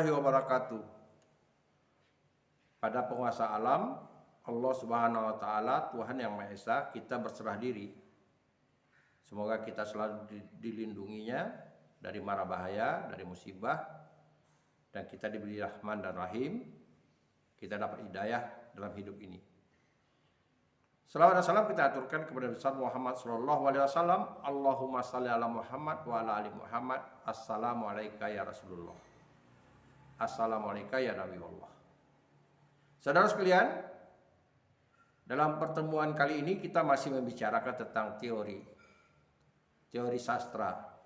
warahmatullahi wabarakatuh. Pada penguasa alam, Allah Subhanahu wa taala, Tuhan yang Maha Esa, kita berserah diri. Semoga kita selalu dilindunginya dari mara bahaya, dari musibah, dan kita diberi rahman dan rahim. Kita dapat hidayah dalam hidup ini. Salawat dan salam kita aturkan kepada besar Muhammad sallallahu alaihi wasallam. Allahumma shalli ala Muhammad wa ala ali Muhammad. Assalamualaikum ya Rasulullah. Assalamualaikum ya Nabi Allah. Saudara sekalian, dalam pertemuan kali ini kita masih membicarakan tentang teori sastra.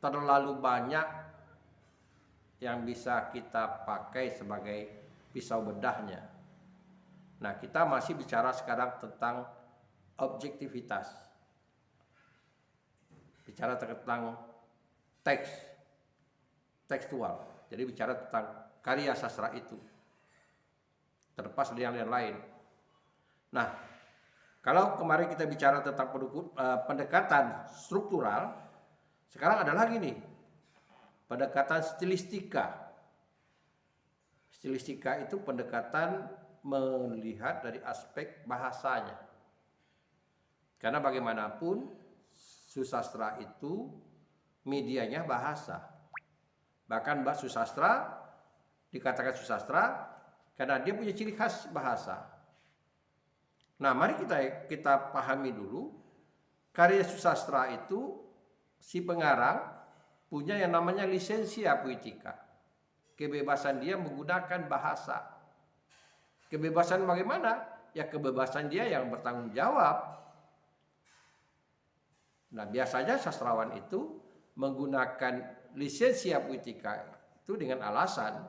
Terlalu banyak yang bisa kita pakai sebagai pisau bedahnya. Nah, kita masih bicara sekarang tentang objektivitas. Bicara tentang tekstual. Jadi bicara tentang karya sastra itu. Terlepas dari yang lain. Nah, kalau kemarin kita bicara tentang pendekatan struktural, sekarang ada lagi nih, pendekatan stilistika. Stilistika itu pendekatan melihat dari aspek bahasanya. Karena bagaimanapun susastra itu medianya bahasa. Bahkan susastra dikatakan susastra karena dia punya ciri khas bahasa. Nah, mari kita pahami dulu, karya susastra itu si pengarang punya yang namanya lisensia poetica. Kebebasan dia menggunakan bahasa. Kebebasan bagaimana? Ya kebebasan dia yang bertanggung jawab. Nah, biasanya sastrawan itu menggunakan lisensia poetica itu dengan alasan.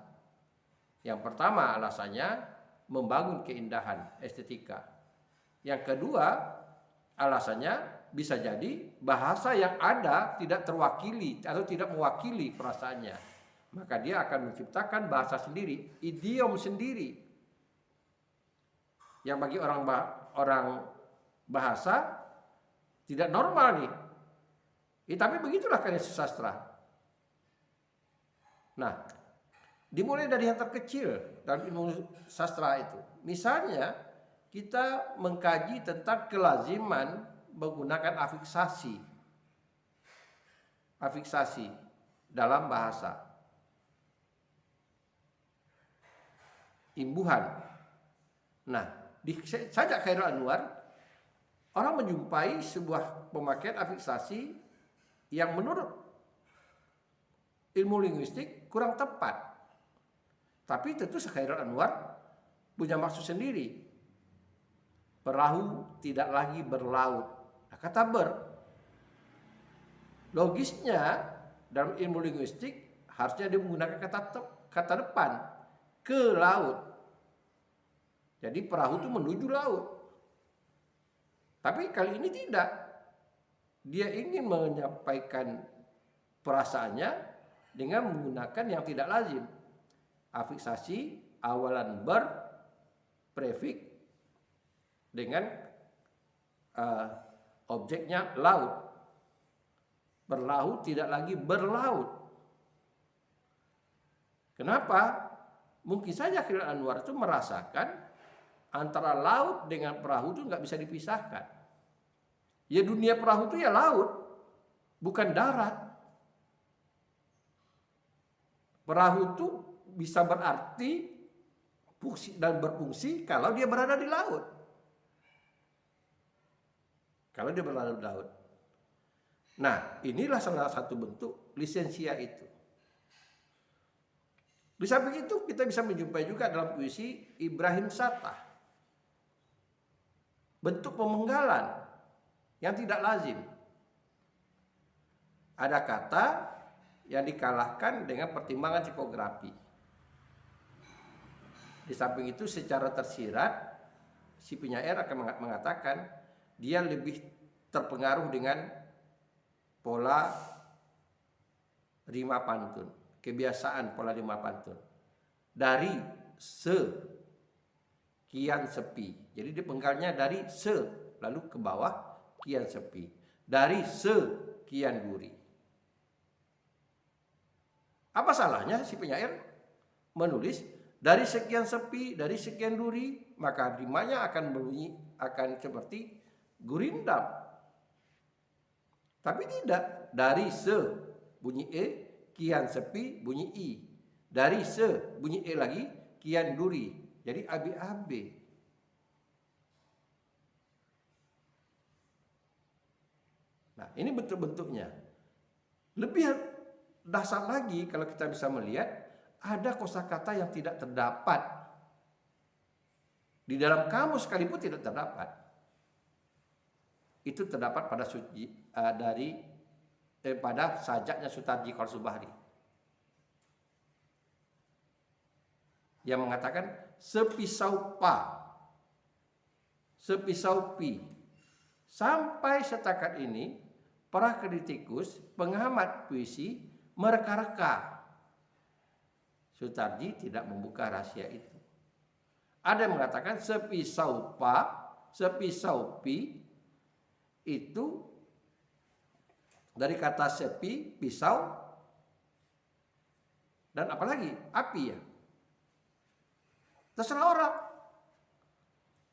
Yang pertama alasannya membangun keindahan estetika. Yang kedua alasannya bisa jadi bahasa yang ada tidak terwakili atau tidak mewakili perasaannya. Maka dia akan menciptakan bahasa sendiri, idiom sendiri. Yang bagi orang bahasa tidak normal nih. Tapi begitulah karya sastra. Nah, dimulai dari yang terkecil dalam ilmu sastra itu. Misalnya, kita mengkaji tentang kelaziman menggunakan afiksasi. Afiksasi dalam bahasa. Imbuhan. Nah, di Sajak Khairul Anwar, orang menjumpai sebuah pemakaian afiksasi yang menurut ilmu linguistik kurang tepat. Tapi tentu Khairul Anwar punya maksud sendiri. Perahu tidak lagi berlaut. Nah, kata ber. Logisnya dalam ilmu linguistik harusnya dia menggunakan kata depan. Ke laut. Jadi perahu itu menuju laut. Tapi kali ini tidak. Dia ingin menyampaikan perasaannya dengan menggunakan yang tidak lazim. Afiksasi awalan ber, prefik dengan objeknya laut. Berlaut tidak lagi berlaut. Kenapa? Mungkin saja Khairul Anwar itu merasakan antara laut dengan perahu itu nggak bisa dipisahkan. Ya dunia perahu itu ya laut, bukan darat. Perahu itu bisa berarti fungsi dan berfungsi kalau dia berada di laut. Kalau dia berada di laut. Nah, inilah salah satu bentuk lisensia itu. Di samping itu kita bisa menjumpai juga dalam puisi Ibrahim Sattah. Bentuk pemenggalan yang tidak lazim. Ada kata yang dikalahkan dengan pertimbangan tipografi. Di samping itu secara tersirat, si penyair akan mengatakan dia lebih terpengaruh dengan pola rima pantun. Kebiasaan pola rima pantun. Dari kian sepi. Jadi dipenggalnya dari lalu ke bawah kian sepi. Dari kian gurih. Apa salahnya si penyair menulis dari sekian sepi, dari sekian duri, maka rimanya akan bunyi akan seperti gurindam. Tapi tidak, dari se bunyi e, kian sepi bunyi i. Dari se bunyi e lagi, kian duri. Jadi abi-abi. Nah, ini bentuk-bentuknya. Lebih dasar lagi kalau kita bisa melihat ada kosakata yang tidak terdapat di dalam kamus sekalipun tidak terdapat. Itu terdapat pada pada sajaknya Sutarji Kalsubahri yang mengatakan sepisau pa, sepisau pi. Sampai setakat ini para kritikus, pengamat puisi mereka-reka. Sutarji tidak membuka rahasia itu. Ada yang mengatakan sepisau pa, sepisau pi itu dari kata sepi, pisau, dan apalagi api ya. Terserah orang.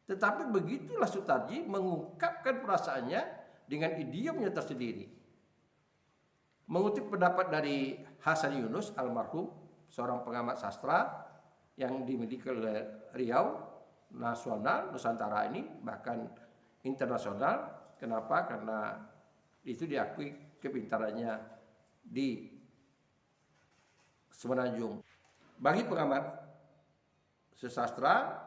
Tetapi begitulah Sutarji mengungkapkan perasaannya dengan idiomnya tersendiri. Mengutip pendapat dari Hasan Yunus almarhum, seorang pengamat sastra yang dimiliki oleh Riau nasional Nusantara ini, bahkan internasional. Kenapa? Karena itu diakui kepintarannya di Semenanjung. Bagi pengamat sesastra,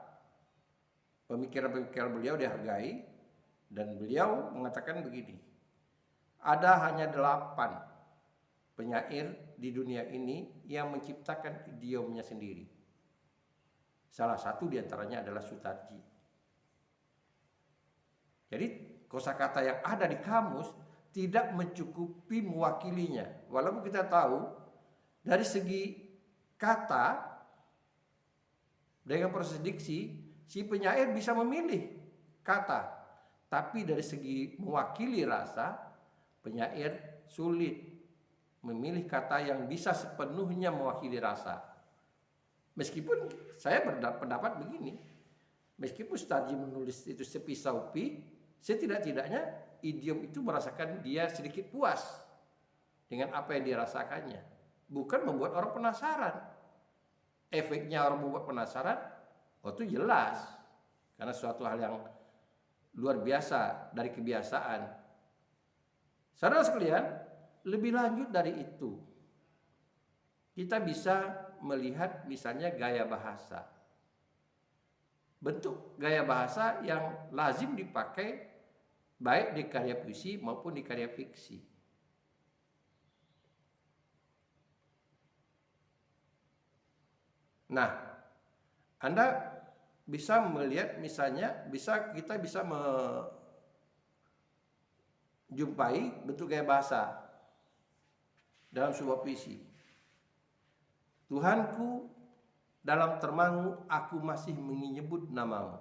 pemikiran-pemikiran beliau dihargai, dan beliau mengatakan begini, ada hanya 8 penyair di dunia ini yang menciptakan idiomnya sendiri. Salah satu diantaranya adalah Sutarji. Jadi kosakata yang ada di kamus tidak mencukupi mewakilinya. Walaupun kita tahu dari segi kata dengan proses diksi si penyair bisa memilih kata, tapi dari segi mewakili rasa penyair sulit memilih kata yang bisa sepenuhnya mewakili rasa. Meskipun saya berpendapat begini, meskipun Sutarji menulis itu sepisau pi, setidak-tidaknya idiom itu merasakan dia sedikit puas dengan apa yang dirasakannya. Bukan membuat orang penasaran. Efeknya orang membuat penasaran, itu jelas. Karena suatu hal yang luar biasa dari kebiasaan. Saudara sekalian, lebih lanjut dari itu, kita bisa melihat misalnya gaya bahasa. Bentuk gaya bahasa yang lazim dipakai baik di karya puisi maupun di karya fiksi. Nah, Anda bisa melihat misalnya kita bisa menjumpai bentuk gaya bahasa dalam sebuah puisi. Tuhanku, dalam termangu aku masih menyebut namamu.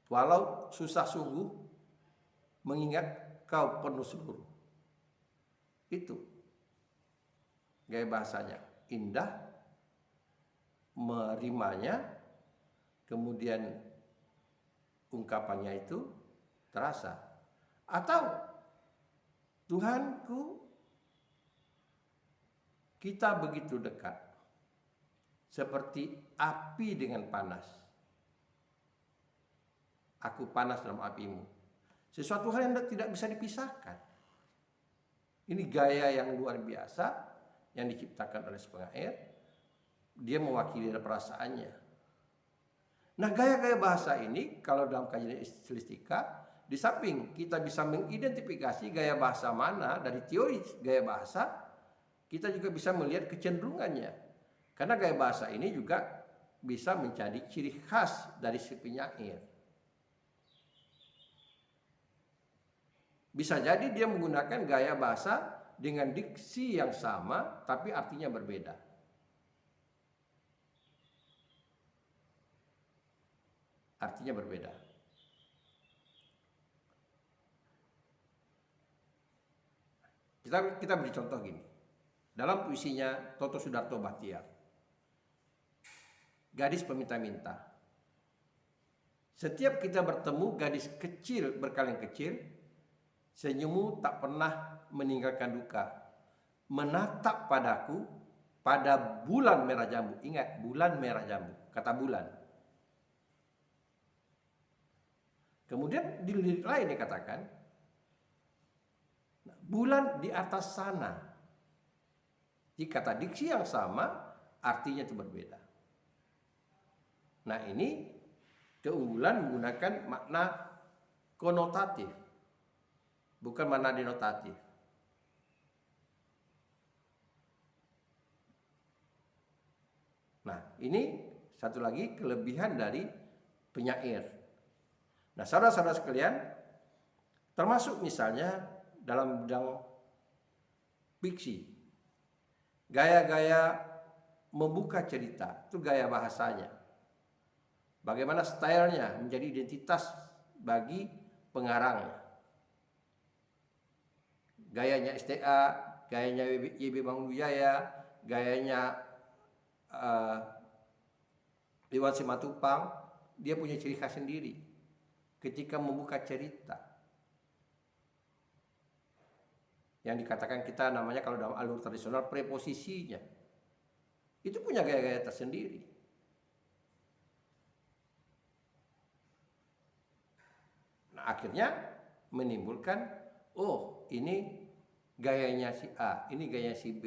Walau susah sungguh mengingat kau penuh seluruh. Itu gaya bahasanya, indah, merimanya, kemudian ungkapannya itu terasa. Atau Tuhanku, kita begitu dekat, seperti api dengan panas. Aku panas dalam apimu. Sesuatu hal yang tidak bisa dipisahkan. Ini gaya yang luar biasa yang diciptakan oleh penyair. Dia mewakili perasaannya. Nah, gaya-gaya bahasa ini kalau dalam kajian stilistika, di samping kita bisa mengidentifikasi gaya bahasa mana dari teori gaya bahasa, kita juga bisa melihat kecenderungannya. Karena gaya bahasa ini juga bisa menjadi ciri khas dari si penyair. Bisa jadi dia menggunakan gaya bahasa dengan diksi yang sama, tapi artinya berbeda. Artinya berbeda. Kita beri contoh gini. Dalam puisinya Toto Sudarto Bachtiar, gadis peminta-minta. Setiap kita bertemu gadis kecil berkaleng kecil, senyummu tak pernah meninggalkan duka. Menatap padaku pada bulan merah jambu. Ingat, bulan merah jambu, kata bulan. Kemudian di lirik lain dikatakan, bulan di atas sana. Jadi kata diksi yang sama, artinya itu berbeda. Nah, ini keunggulan menggunakan makna konotatif, bukan makna denotatif. Nah, ini satu lagi kelebihan dari penyair. Nah, saudara-saudara sekalian, termasuk misalnya dalam bidang fiksi, gaya-gaya membuka cerita, itu gaya bahasanya. Bagaimana stylenya menjadi identitas bagi pengarangnya. Gayanya STA, gayanya YB Mangunwijaya, gayanya Iwan Simatupang, dia punya ciri khas sendiri ketika membuka cerita. Yang dikatakan kita namanya kalau dalam alur tradisional preposisinya. Itu punya gaya-gaya tersendiri. Nah, akhirnya menimbulkan, oh ini gayanya si A, ini gayanya si B.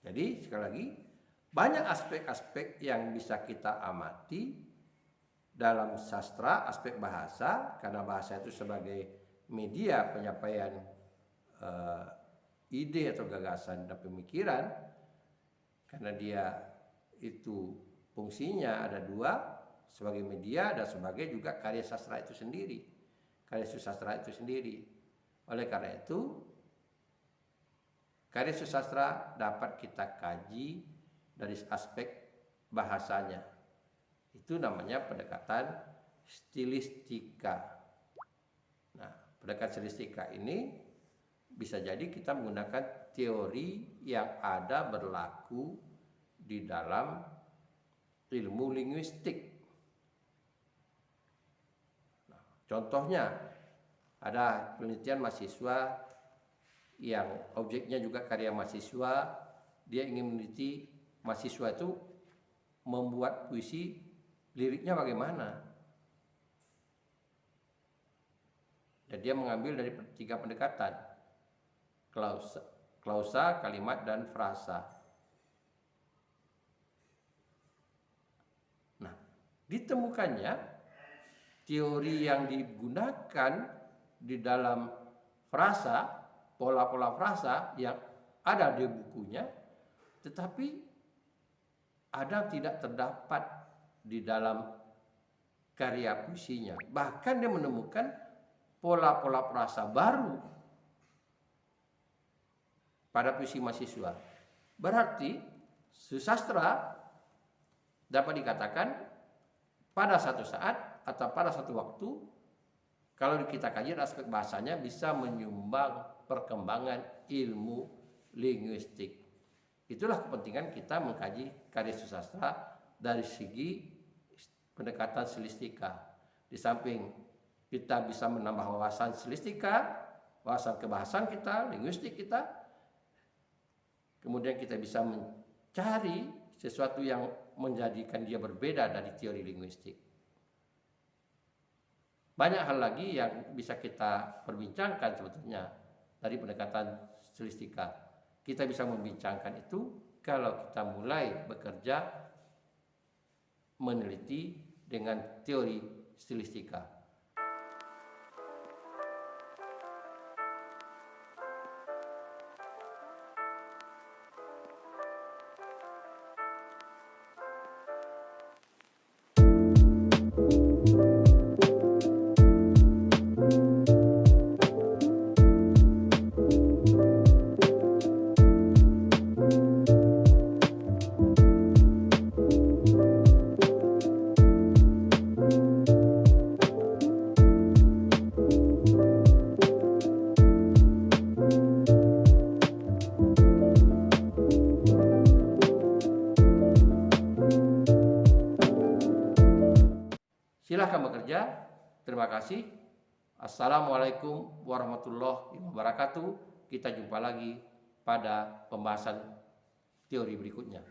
Jadi sekali lagi, banyak aspek-aspek yang bisa kita amati dalam sastra, aspek bahasa, karena bahasa itu sebagai media penyampaian ide atau gagasan dan pemikiran, karena dia itu fungsinya ada dua, sebagai media dan sebagai juga karya sastra itu sendiri. Karya sastra itu sendiri. Oleh karena itu, karya sastra dapat kita kaji dari aspek bahasanya. Itu namanya pendekatan stilistika. Nah, pendekatan stilistika ini bisa jadi kita menggunakan teori yang ada berlaku di dalam ilmu linguistik. Nah, contohnya ada penelitian mahasiswa yang objeknya juga karya mahasiswa. Dia ingin meneliti mahasiswa itu membuat puisi, liriknya bagaimana. Dan dia mengambil dari 3 pendekatan, klausa, kalimat, dan frasa. Ditemukannya teori yang digunakan di dalam frasa, pola-pola frasa yang ada di bukunya, tetapi ada tidak terdapat di dalam karya puisinya. Bahkan dia menemukan pola-pola frasa baru pada puisi mahasiswa. Berarti susastra dapat dikatakan pada satu saat atau pada satu waktu, kalau kita kaji aspek bahasanya, bisa menyumbang perkembangan ilmu linguistik. Itulah kepentingan kita mengkaji karya sastra dari segi pendekatan stilistika. Di samping kita bisa menambah wawasan stilistika, wawasan kebahasaan kita, linguistik kita, kemudian kita bisa mencari sesuatu yang menjadikan dia berbeda dari teori linguistik. Banyak hal lagi yang bisa kita perbincangkan sebetulnya dari pendekatan stilistika. Kita bisa membincangkan itu kalau kita mulai bekerja meneliti dengan teori stilistika. dalam bekerja. Terima kasih. Assalamualaikum warahmatullahi wabarakatuh. Kita jumpa lagi pada pembahasan teori berikutnya.